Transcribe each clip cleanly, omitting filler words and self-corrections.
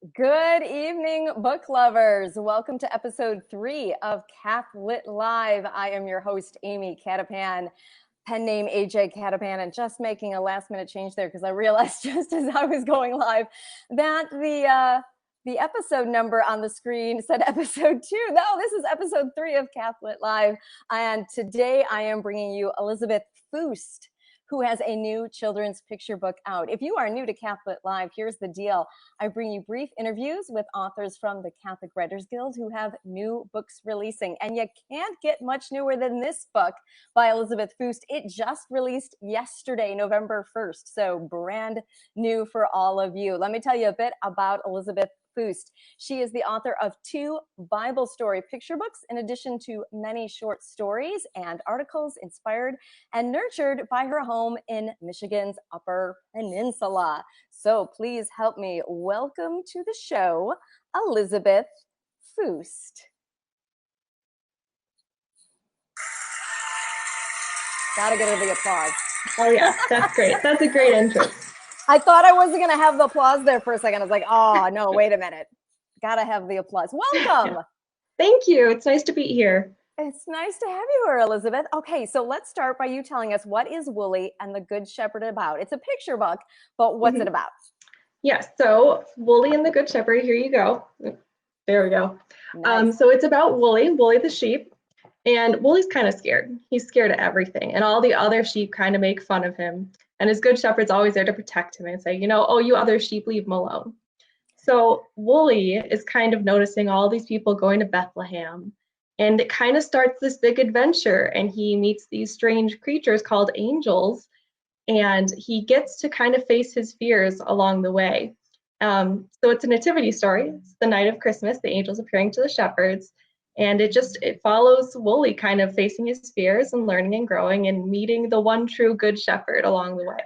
Good evening, book lovers. Welcome to episode 3 of Cath-Lit Live. I am your host, Amy Cattapan, pen name AJ Cattapan, and just making a last minute change there because I realized just as I was going live that the episode number on the screen said episode 2. No, this is episode 3 of Cath-Lit Live. And today I am bringing you Elizabeth Fust, who has a new children's picture book out. If you are new to Cath-Lit Live, here's the deal. I bring you brief interviews with authors from the Catholic Writers Guild who have new books releasing. And you can't get much newer than this book by Elizabeth Fust. It just released yesterday, November 1st, so brand new for all of you. Let me tell you a bit about Elizabeth Fust. She is the author of 2 Bible story picture books, in addition to many short stories and articles inspired and nurtured by her home in Michigan's Upper Peninsula. So please help me welcome to the show, Elizabeth Fust. Gotta get her the applause. Oh yeah, that's great. That's a great entrance. I thought I wasn't going to have the applause there for a second. I was like, oh, no, wait a minute. Got to have the applause. Welcome. Thank you. It's nice to be here. It's nice to have you here, Elizabeth. Okay, so let's start by you telling us, what is Wooly and the Good Shepherd about? It's a picture book, but what's it about? Yes, so Wooly and the Good Shepherd, here you go. There we go. Nice. So it's about Wooly the sheep, and Wooly's kind of scared. He's scared of everything, and all the other sheep kind of make fun of him. And his good shepherd's always there to protect him and say, oh, you other sheep, leave him alone. So Wooly is kind of noticing all these people going to Bethlehem, and it kind of starts this big adventure, and he meets these strange creatures called angels, and he gets to kind of face his fears along the way. So it's a nativity story. It's the night of Christmas, the angels appearing to the shepherds, and it follows Wooly kind of facing his fears and learning and growing and meeting the one true good shepherd along the way.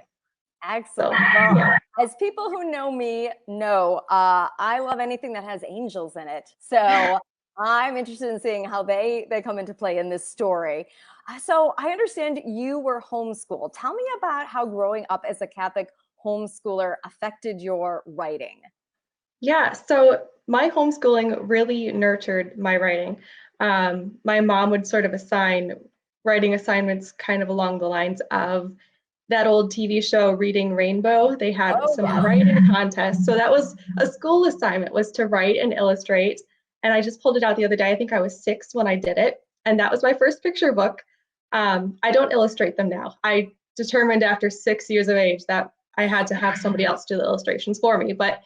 Excellent. So, well, as people who know me know, I love anything that has angels in it. So I'm interested in seeing how they come into play in this story. So I understand you were homeschooled. Tell me about how growing up as a Catholic homeschooler affected your writing. Yeah, so my homeschooling really nurtured my writing. My mom would sort of assign writing assignments kind of along the lines of that old TV show Reading Rainbow. They had some writing contests. So that was a school assignment, was to write and illustrate. And I just pulled it out the other day. I think I was 6 when I did it. And that was my first picture book. I don't illustrate them now. I determined after 6 years of age that I had to have somebody else do the illustrations for me. But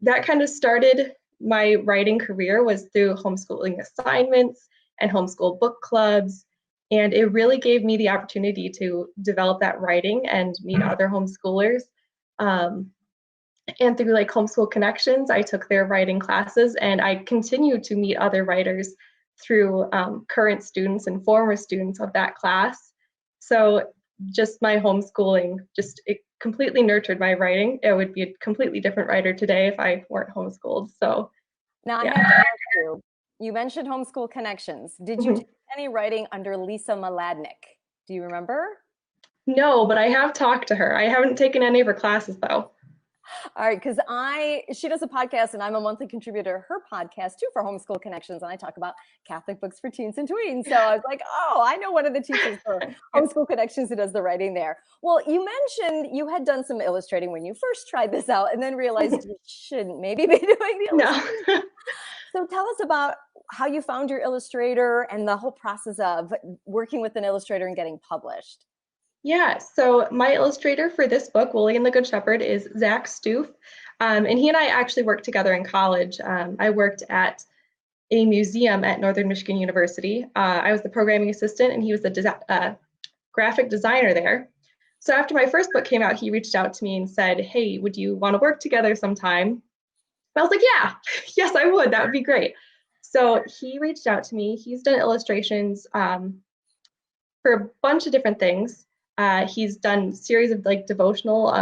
that kind of started my writing career, was through homeschooling assignments and homeschool book clubs. And it really gave me the opportunity to develop that writing and meet other homeschoolers. And through like Homeschool Connections, I took their writing classes, and I continue to meet other writers through current students and former students of that class. So just my homeschooling, it completely nurtured my writing. I would be a completely different writer today if I weren't homeschooled. So now I have to ask you mentioned Homeschool Connections. Did you take any writing under Lisa Mladinich? Do you remember? No, but I have talked to her. I haven't taken any of her classes though. All right, because she does a podcast, and I'm a monthly contributor to her podcast too for Homeschool Connections, and I talk about Catholic books for teens and tweens. So I was like, oh, I know one of the teachers for Homeschool Connections who does the writing there. Well, you mentioned you had done some illustrating when you first tried this out, and then realized you shouldn't maybe be doing the illustration. No. So tell us about how you found your illustrator and the whole process of working with an illustrator and getting published. Yeah, so my illustrator for this book, Wooly and the Good Shepherd, is Zach Stoof. And he and I actually worked together in college. I worked at a museum at Northern Michigan University. I was the programming assistant, and he was the graphic designer there. So after my first book came out, he reached out to me and said, hey, would you want to work together sometime? And I was like, yeah, yes, I would. That would be great. So he reached out to me. He's done illustrations for a bunch of different things. He's done series of like devotional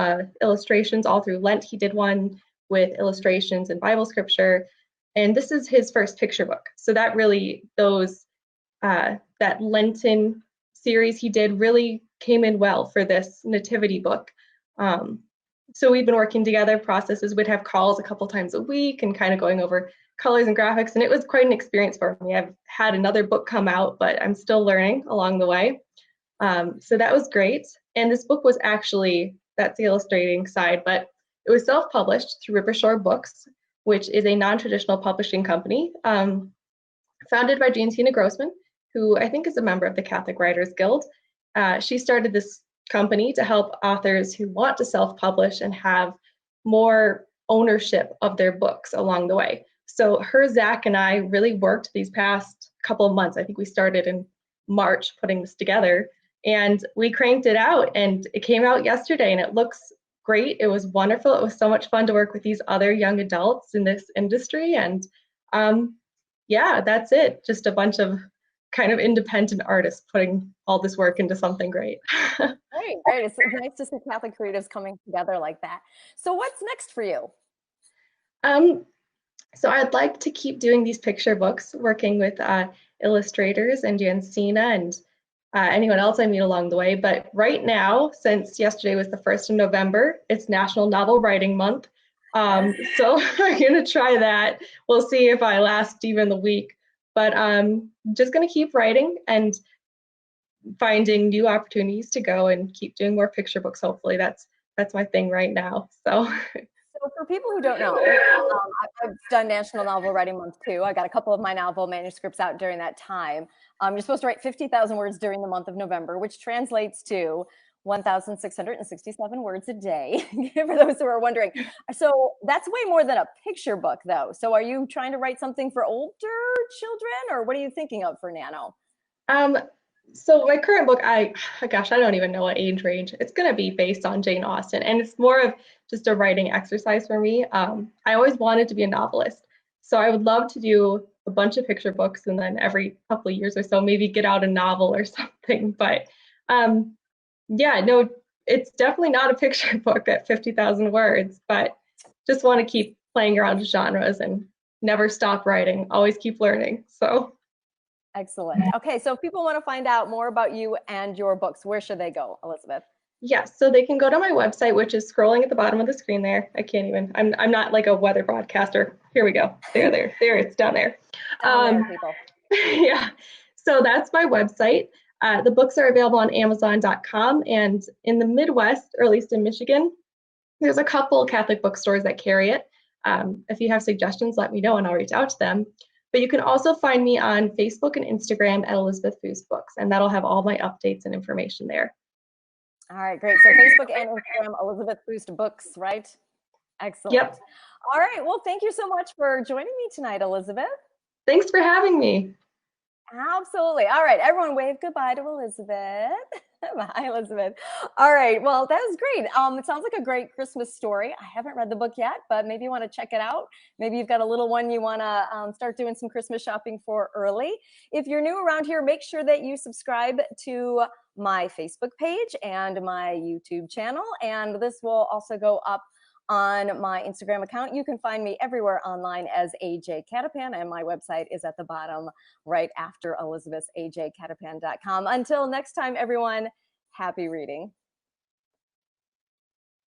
illustrations all through Lent. He did one with illustrations and Bible scripture, and this is his first picture book. So that really, that Lenten series he did really came in well for this nativity book. So we've been working together. Processes would have calls a couple times a week and kind of going over colors and graphics. And it was quite an experience for me. I've had another book come out, but I'm still learning along the way. So that was great. And this book was actually, that's the illustrating side, but it was self-published through Rivershore Books, which is a non-traditional publishing company, founded by Tina Grossman, who I think is a member of the Catholic Writers Guild. She started this company to help authors who want to self-publish and have more ownership of their books along the way. So her, Zach, and I really worked these past couple of months. I think we started in March putting this together, and we cranked it out, and it came out yesterday, and it looks great. It was wonderful. It was so much fun to work with these other young adults in this industry, and yeah, that's it. Just a bunch of kind of independent artists putting all this work into something great. Great, great. It's nice to see Catholic creatives coming together like that. So what's next for you? So I'd like to keep doing these picture books, working with illustrators and Jancina and anyone else I meet along the way. But right now, since yesterday was the 1st of November, it's National Novel Writing Month. So I'm going to try that. We'll see if I last even the week. But I'm just going to keep writing and finding new opportunities to go and keep doing more picture books. Hopefully, that's my thing right now. So. So for people who don't know, I've done National Novel Writing Month too. I got a couple of my novel manuscripts out during that time. You're supposed to write 50,000 words during the month of November, which translates to 1,667 words a day, for those who are wondering. So that's way more than a picture book, though. So are you trying to write something for older children, or what are you thinking of for Nano? So my current book, gosh, I don't even know what age range. It's going to be based on Jane Austen, and it's more of just a writing exercise for me. I always wanted to be a novelist, so I would love to do a bunch of picture books, and then every couple of years or so, maybe get out a novel or something. But yeah, no, it's definitely not a picture book at 50,000 words, but just want to keep playing around with genres and never stop writing, always keep learning. So. Excellent. Okay, so if people want to find out more about you and your books, where should they go, Elizabeth? Yes, so they can go to my website, which is scrolling at the bottom of the screen there. I can't even, I'm not like a weather broadcaster. Here we go. There, it's down there. Down there, people. Yeah, so that's my website. The books are available on Amazon.com, and in the Midwest, or at least in Michigan, there's a couple Catholic bookstores that carry it. If you have suggestions, let me know and I'll reach out to them. But you can also find me on Facebook and Instagram at Elizabeth Fust Books, and that'll have all my updates and information there. All right, great. So Facebook and Instagram, Elizabeth Fust Books, right? Excellent. Yep. All right. Well, thank you so much for joining me tonight, Elizabeth. Thanks for having me. Absolutely. All right, everyone wave goodbye to Elizabeth. Bye, Elizabeth. All right, well, that was great. It sounds like a great Christmas story. I haven't read the book yet, but maybe you want to check it out. Maybe you've got a little one you want to start doing some Christmas shopping for early. If you're new around here, make sure that you subscribe to my Facebook page and my YouTube channel, and this will also go up on my Instagram account. You can find me everywhere online as AJ Cattapan, and my website is at the bottom right after Elizabeth's, ajcattapan.com. Until next time, everyone, happy reading.